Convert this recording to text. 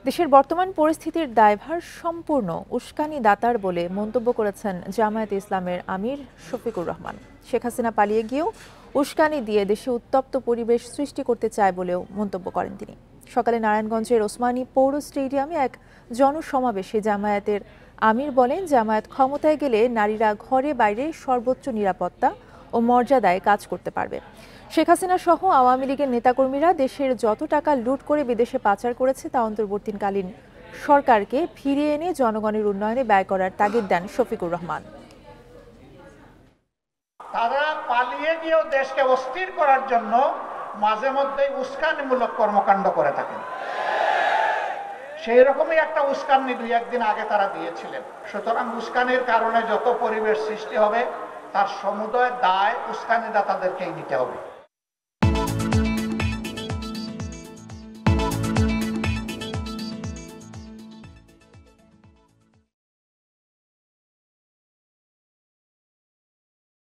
দেশের বর্তমান পরিস্থিতির দায়ভার সম্পূর্ণ উস্কানি দাতার বলে মন্তব্য করেছেন জামায়াতে ইসলামের আমির শফিকুর রহমান। শেখ হাসিনা পালিয়ে গিয়েও উস্কানি দিয়ে দেশে উত্তপ্ত পরিবেশ সৃষ্টি করতে চায় বলেও মন্তব্য করেন তিনি। সকালে নারায়ণগঞ্জের ওসমানী পৌর স্টেডিয়ামে এক জনসমাবেশে জামায়াতের আমির বলেন, জামায়াত ক্ষমতায় গেলে নারীরা ঘরে বাইরে সর্বোচ্চ নিরাপত্তা ও মর্যাদায় কাজ করতে পারবে। শেখ হাসিনা সহ আওয়ামী লীগের নেতাকর্মীরা দেশের যত টাকা লুট করে বিদেশে পাচার করেছে তা অন্তর্বর্তীকালীন সরকারকে ফিরিয়ে এনে জনগণের উন্নয়নে ব্যয় করার তাগিদ দেন শফিকুর রহমান। তারা পালিয়ে গিয়েও দেশকে অস্থির করার জন্য মাঝে মধ্যে উস্কানিমূলক কর্মকাণ্ড করে থাকেন। সেই রকমই একটা উস্কানি দুই একদিন আগে তারা দিয়েছিলেন। সুতরাং উস্কানির কারণে যত পরিবেশ সৃষ্টি হবে তার সমুদয় দায় উস্কানিদাতাদেরকেই নিতে হবে।